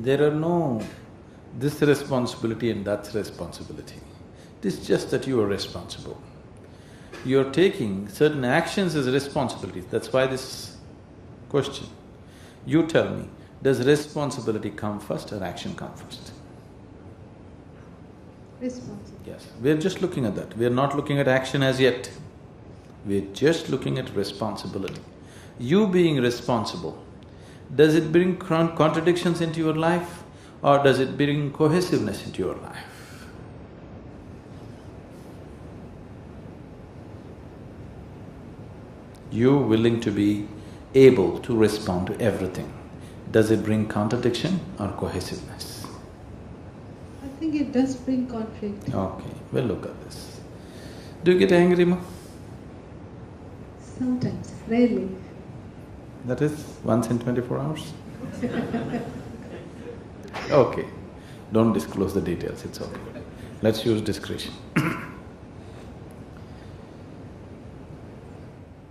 There are no this responsibility and that's responsibility. It is just that you are responsible. You are taking certain actions as responsibilities, that's why this question. You tell me, does responsibility come first or action come first? Responsibility. Yes, we're just looking at that. We're not looking at action as yet. We're just looking at responsibility. You being responsible, does it bring contradictions into your life or does it bring cohesiveness into your life? You willing to be able to respond to everything, does it bring contradiction or cohesiveness? I think it does bring conflict. Okay, we'll look at this. Do you get angry, Ma? Sometimes, rarely. That is once in 24 hours? Okay, don't disclose the details, it's okay. Let's use discretion.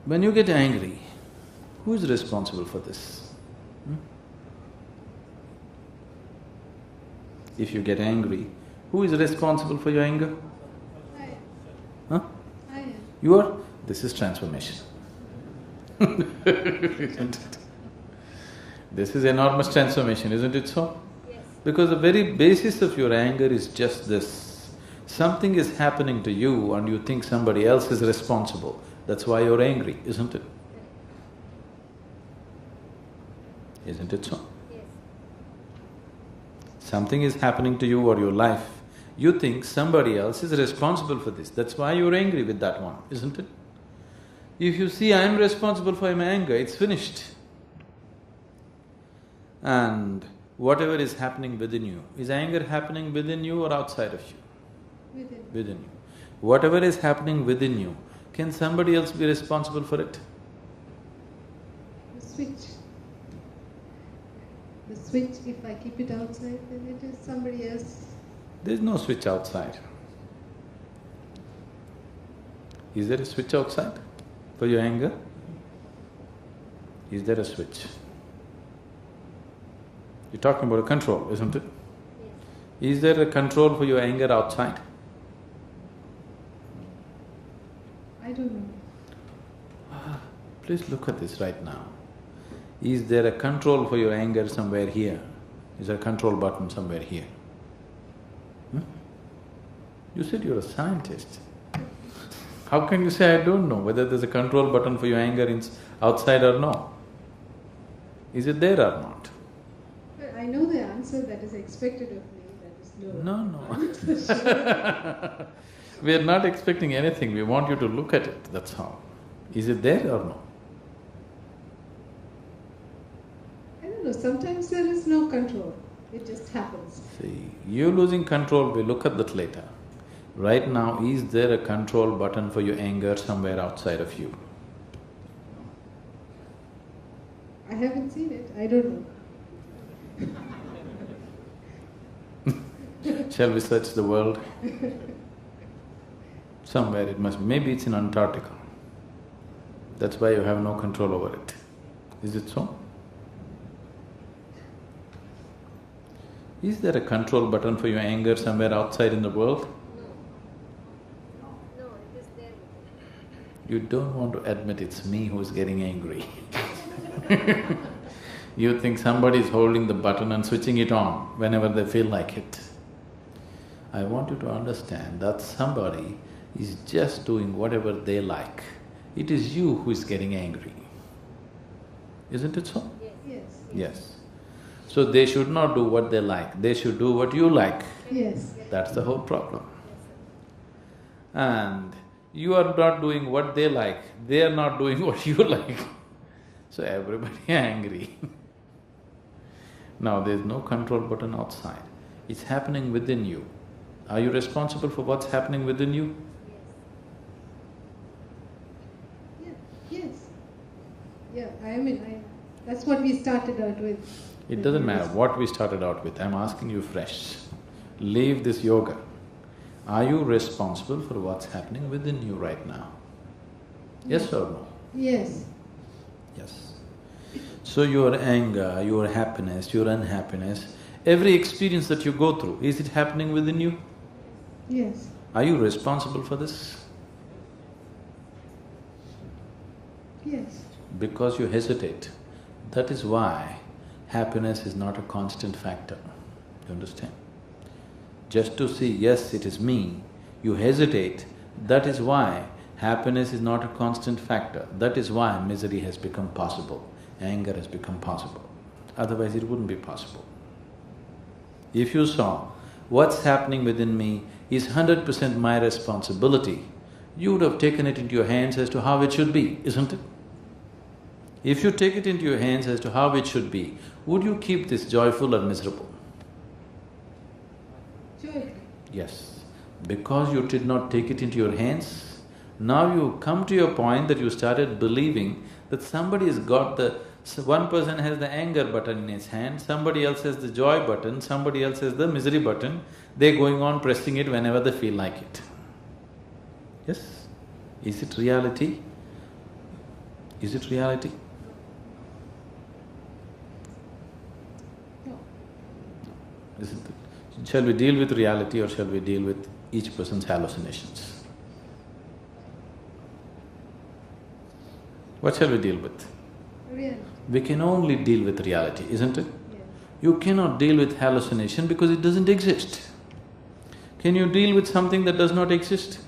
When you get angry, who is responsible for this? If you get angry, who is responsible for your anger? I am. Huh? I am. You are? This is transformation. Isn't it? This is enormous transformation, isn't it so? Yes. Because the very basis of your anger is just this. Something is happening to you and you think somebody else is responsible. That's why you're angry, isn't it? Isn't it so? Yes. Something is happening to you or your life, you think somebody else is responsible for this. That's why you're angry with that one, isn't it? If you see, I'm responsible for my anger, it's finished. And whatever is happening within you, is anger happening within you or outside of you? Within. Within you. Whatever is happening within you, can somebody else be responsible for it? The switch. The switch, if I keep it outside, then it is somebody else. There's no switch outside. Is there a switch outside for your anger? Is there a switch? You're talking about a control, isn't it? Yes. Is there a control for your anger outside? I don't know. Please look at this right now. Is there a control for your anger somewhere here? Is there a control button somewhere here? You said you're a scientist. How can you say, I don't know whether there's a control button for your anger outside or no? Is it there or not? But I know the answer that is expected of me, that is no. No. We are not expecting anything, we want you to look at it, that's all. Is it there or no? I don't know, sometimes there is no control, it just happens. See, you losing control, we'll look at that later. Right now, is there a control button for your anger somewhere outside of you? I haven't seen it, I don't know. Shall we search the world? Somewhere it must… maybe it's in Antarctica. That's why you have no control over it. Is it so? Is there a control button for your anger somewhere outside in the world? No, it is there. You don't want to admit it's me who's getting angry. You think somebody is holding the button and switching it on whenever they feel like it. I want you to understand that somebody is just doing whatever they like. It is you who is getting angry. Isn't it so? Yes. Yes. So they should not do what they like, they should do what you like. Yes. That's the whole problem. And you are not doing what they like, they are not doing what you like. So everybody angry. Now there's no control button outside, it's happening within you. Are you responsible for what's happening within you? Yes. Yeah, that's what we started out with. It doesn't matter what we started out with, I'm asking you fresh. Leave this yoga. Are you responsible for what's happening within you right now? Yes or no? Yes. Yes. So your anger, your happiness, your unhappiness, every experience that you go through, is it happening within you? Yes. Are you responsible for this? Yes. Because you hesitate. That is why happiness is not a constant factor. You understand? Just to see, yes, it is me, you hesitate. That is why happiness is not a constant factor. That is why misery has become possible, anger has become possible. Otherwise it wouldn't be possible. If you saw what's happening within me is 100% my responsibility, you would have taken it into your hands as to how it should be, isn't it? If you take it into your hands as to how it should be, would you keep this joyful or miserable? Joyful. Yes. Because you did not take it into your hands, now you come to your point that you started believing that somebody has got the… one person has the anger button in his hand, somebody else has the joy button, somebody else has the misery button, they're going on pressing it whenever they feel like it. Yes? Is it reality? Is it reality? No. Isn't it? Shall we deal with reality or shall we deal with each person's hallucinations? What shall we deal with? Reality. We can only deal with reality, isn't it? Yes. You cannot deal with hallucination because it doesn't exist. Can you deal with something that does not exist?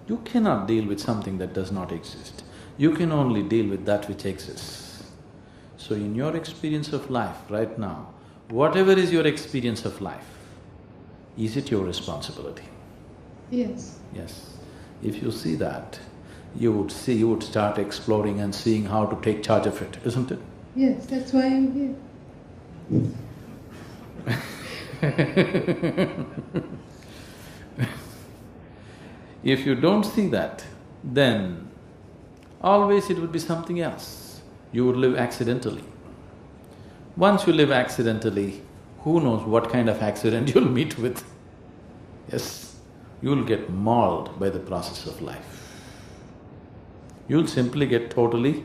You cannot deal with something that does not exist. You can only deal with that which exists. So in your experience of life right now, whatever is your experience of life, is it your responsibility? Yes. Yes. If you see that, you would start exploring and seeing how to take charge of it, isn't it? Yes, that's why I'm here. If you don't see that, then always it would be something else. You would live accidentally. Once you live accidentally, who knows what kind of accident you'll meet with. Yes, you'll get mauled by the process of life. You'll simply get totally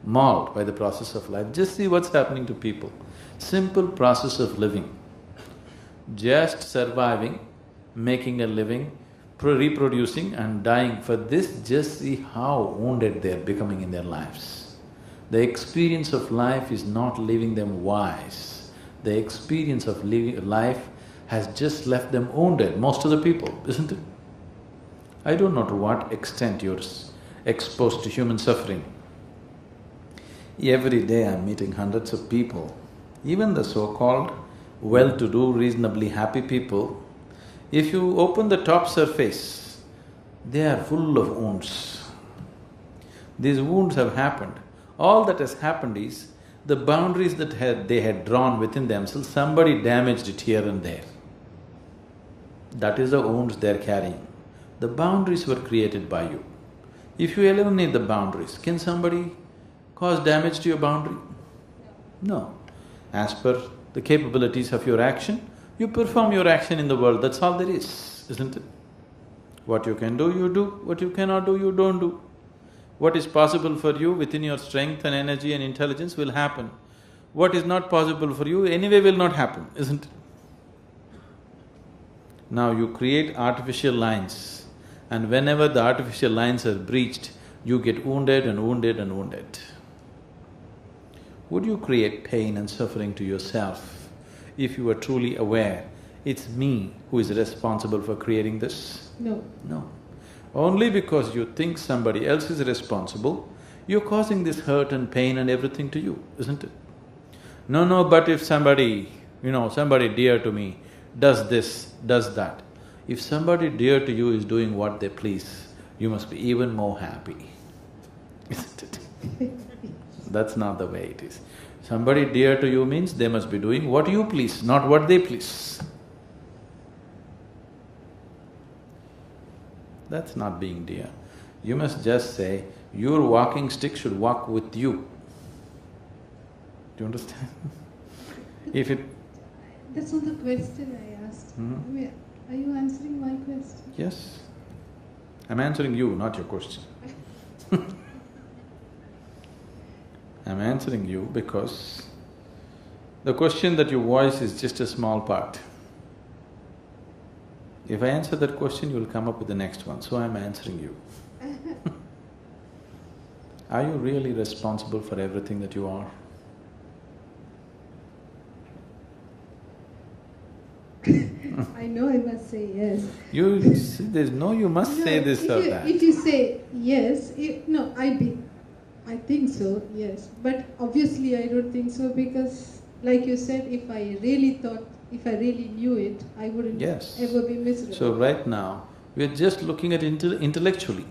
mauled by the process of life. Just see what's happening to people. Simple process of living. Just surviving, making a living, reproducing and dying. For this, just see how wounded they're becoming in their lives. The experience of life is not leaving them wise. The experience of living life has just left them wounded, most of the people, isn't it? I don't know to what extent you're exposed to human suffering. Every day I'm meeting hundreds of people, even the so-called well-to-do, reasonably happy people. If you open the top surface, they are full of wounds. These wounds have happened. All that has happened is the boundaries that they had drawn within themselves, somebody damaged it here and there. That is the wounds they're carrying. The boundaries were created by you. If you eliminate the boundaries, can somebody cause damage to your boundary? No. As per the capabilities of your action, you perform your action in the world, that's all there is, isn't it? What you can do, you do. What you cannot do, you don't do. What is possible for you within your strength and energy and intelligence will happen. What is not possible for you anyway will not happen, isn't it? Now you create artificial lines, and whenever the artificial lines are breached, you get wounded and wounded and wounded. Would you create pain and suffering to yourself if you were truly aware, it's me who is responsible for creating this? No. No. Only because you think somebody else is responsible, you're causing this hurt and pain and everything to you, isn't it? No, but if somebody, somebody dear to me does this, does that, if somebody dear to you is doing what they please, you must be even more happy, isn't it? That's not the way it is. Somebody dear to you means they must be doing what you please, not what they please. That's not being dear. You must just say, your walking stick should walk with you. Do you understand? If it… That's not the question I asked. Are you answering my question? Yes. I'm answering you, not your question. I'm answering you because the question that you voice is just a small part. If I answer that question, you'll come up with the next one, so I'm answering you. Are you really responsible for everything that you are? I know I must say yes. You see, there's no you must No, say this or that. If you say yes, no, I think so, yes. But obviously I don't think so because, like you said, if I really knew it, I wouldn't ever be miserable. So right now, we're just looking at intellectually.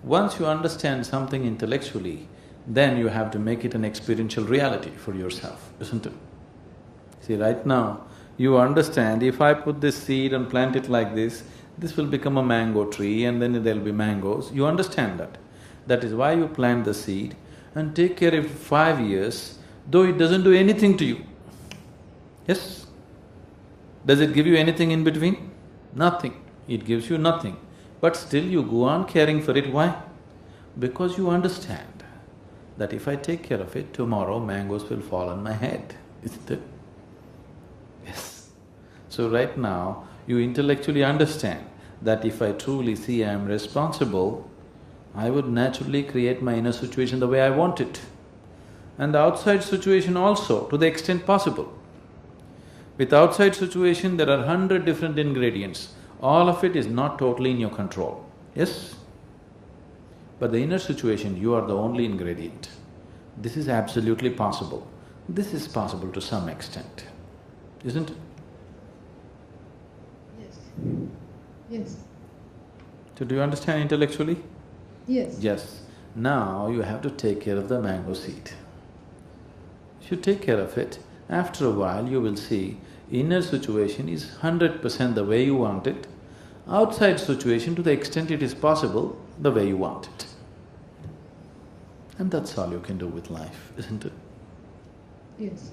Once you understand something intellectually, then you have to make it an experiential reality for yourself, isn't it? See, right now, you understand, if I put this seed and plant it like this will become a mango tree and then there'll be mangoes. You understand that. That is why you plant the seed and take care of it for 5 years, though it doesn't do anything to you. Yes? Does it give you anything in between? Nothing. It gives you nothing. But still you go on caring for it. Why? Because you understand that if I take care of it, tomorrow mangoes will fall on my head, isn't it? Yes. So right now, you intellectually understand that if I truly see I am responsible, I would naturally create my inner situation the way I want it. And the outside situation also, to the extent possible. With outside situation, there are 100 different ingredients. All of it is not totally in your control, yes? But the inner situation, you are the only ingredient. This is absolutely possible. This is possible to some extent, isn't it? Yes. Yes. So do you understand intellectually? Yes. Yes. Now you have to take care of the mango seed. If you take care of it, after a while you will see inner situation is 100% the way you want it, outside situation to the extent it is possible, the way you want it. And that's all you can do with life, isn't it? Yes.